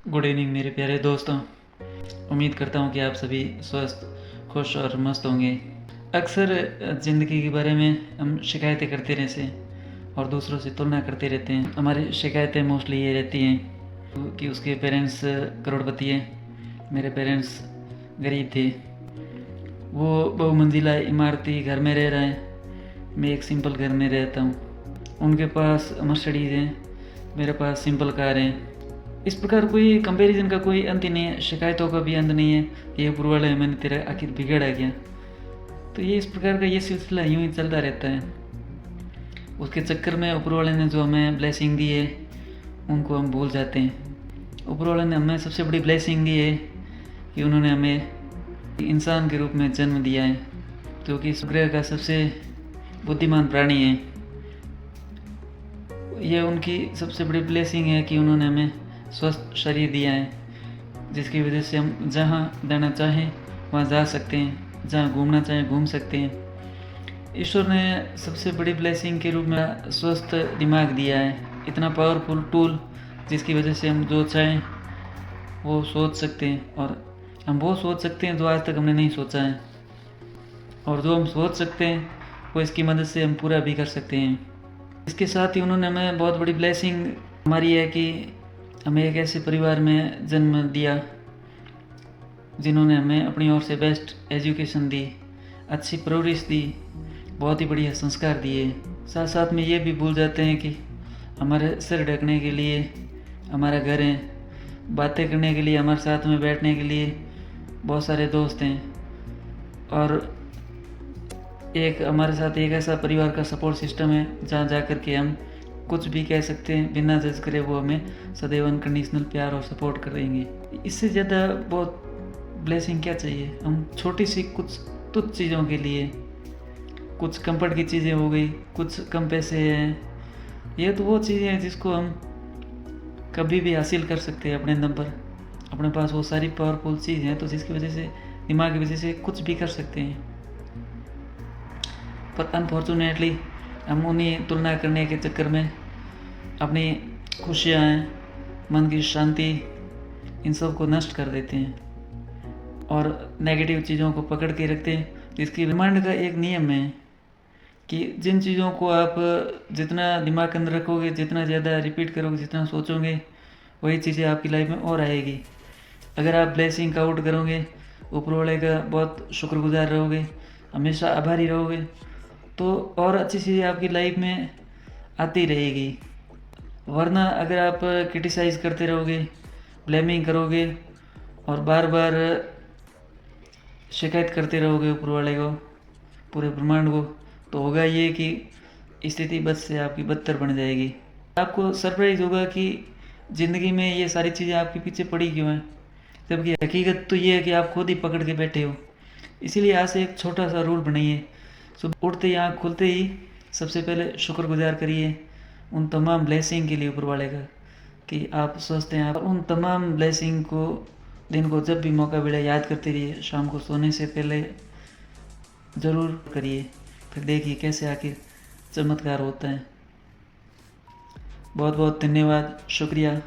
Good evening मेरे प्यारे दोस्तों। उम्मीद करता हूँ कि आप सभी स्वस्थ, खुश और मस्त होंगे। अक्सर ज़िंदगी के बारे में हम शिकायतें करते रहते हैं और दूसरों से तुलना करते रहते हैं। हमारी शिकायतें मोस्टली ये रहती हैं कि उसके पेरेंट्स करोड़पति हैं, मेरे पेरेंट्स गरीब थे, वो बहुमंजिला इमारती घर में रह रहे हैं, मैं एक सिंपल घर में रहता हूँ। उनके पास मर्सिडीज़ हैं, मेरे पास सिंपल कार हैं। इस प्रकार कोई कंपैरिजन का कोई अंत ही नहीं है, शिकायतों का भी अंत नहीं है। ये ऊपर वाला है, मैंने तेरा आखिर बिगड़ा गया। तो ये इस प्रकार का ये सिलसिला यूं ही चलता रहता है। उसके चक्कर में ऊपर वाले ने जो हमें ब्लेसिंग दी है उनको हम भूल जाते हैं। ऊपर वाले ने हमें सबसे बड़ी ब्लेसिंग दी है कि उन्होंने हमें इंसान के रूप में जन्म दिया है, जो कि इस ग्रह का सबसे बुद्धिमान प्राणी है। ये उनकी सबसे बड़ी ब्लेसिंग है कि उन्होंने हमें स्वस्थ शरीर दिया है, जिसकी वजह से हम जहाँ जाना चाहें वहाँ जा सकते हैं, जहाँ घूमना चाहें घूम सकते हैं। ईश्वर ने सबसे बड़ी ब्लेसिंग के रूप में स्वस्थ दिमाग दिया है, इतना पावरफुल टूल जिसकी वजह से हम जो चाहें वो सोच सकते हैं, और हम वो सोच सकते हैं जो आज तक हमने नहीं सोचा है, और जो हम सोच सकते हैं वो इसकी मदद से हम पूरा भी कर सकते हैं। इसके साथ ही उन्होंने हमें बहुत बड़ी ब्लेसिंग हमारी है कि हमें एक ऐसे परिवार में जन्म दिया जिन्होंने हमें अपनी ओर से बेस्ट एजुकेशन दी, अच्छी परवरिश दी, बहुत ही बढ़िया संस्कार दिए। साथ साथ में ये भी भूल जाते हैं कि हमारे सिर ढकने के लिए हमारा घर है, बातें करने के लिए हमारे साथ में बैठने के लिए बहुत सारे दोस्त हैं, और एक हमारे साथ एक ऐसा परिवार का सपोर्ट सिस्टम है जहाँ जा कर के हम कुछ भी कह सकते हैं, बिना जज करे वो हमें सदैव अनकंडीशनल प्यार और सपोर्ट करेंगे। इससे ज़्यादा बहुत ब्लेसिंग क्या चाहिए। हम छोटी सी कुछ तुच्छ चीज़ों के लिए, कुछ कंफर्ट की चीज़ें हो गई, कुछ कम पैसे हैं, ये तो वो चीज़ें हैं जिसको हम कभी भी हासिल कर सकते हैं अपने दम पर। अपने पास वो सारी पावरफुल चीज़ हैं तो जिसकी वजह से, दिमाग की वजह से कुछ भी कर सकते हैं। पर अनफॉर्चुनेटली हम उन्हीं तुलना करने के चक्कर में अपनी खुशियाँ, मन की शांति, इन सब को नष्ट कर देते हैं और नेगेटिव चीज़ों को पकड़ के रखते हैं। जिसकी ब्रह्मांड का एक नियम है कि जिन चीज़ों को आप जितना दिमाग के अंदर रखोगे, जितना ज़्यादा रिपीट करोगे, जितना सोचोगे, वही चीज़ें आपकी लाइफ में और आएगी। अगर आप ब्लेसिंग काउंट करोगे, ऊपर वाले का बहुत शुक्रगुजार रहोगे, हमेशा आभारी रहोगे, तो और अच्छी चीज़ें आपकी लाइफ में आती रहेगी। वरना अगर आप क्रिटिसाइज़ करते रहोगे, ब्लेमिंग करोगे और बार बार शिकायत करते रहोगे ऊपर वाले को, पूरे ब्रह्मांड को, तो होगा ये कि स्थिति बद से आपकी बदतर बन जाएगी। आपको सरप्राइज़ होगा कि ज़िंदगी में ये सारी चीज़ें आपके पीछे पड़ी क्यों हैं, जबकि हकीकत तो ये है कि आप खुद ही पकड़ के बैठे हो। इसीलिए आज से एक छोटा सा रूल बनाइए, सुबह उठते ही, आँख खुलते ही सबसे पहले शुक्रगुजार करिए उन तमाम ब्लेसिंग के लिए ऊपर वाले का, कि आप स्वस्थ हैं। आप उन तमाम ब्लेसिंग को दिन को जब भी मौका मिले याद करते रहिए। शाम को सोने से पहले ज़रूर करिए, फिर देखिए कैसे आखिर चमत्कार होता है। बहुत बहुत धन्यवाद, शुक्रिया।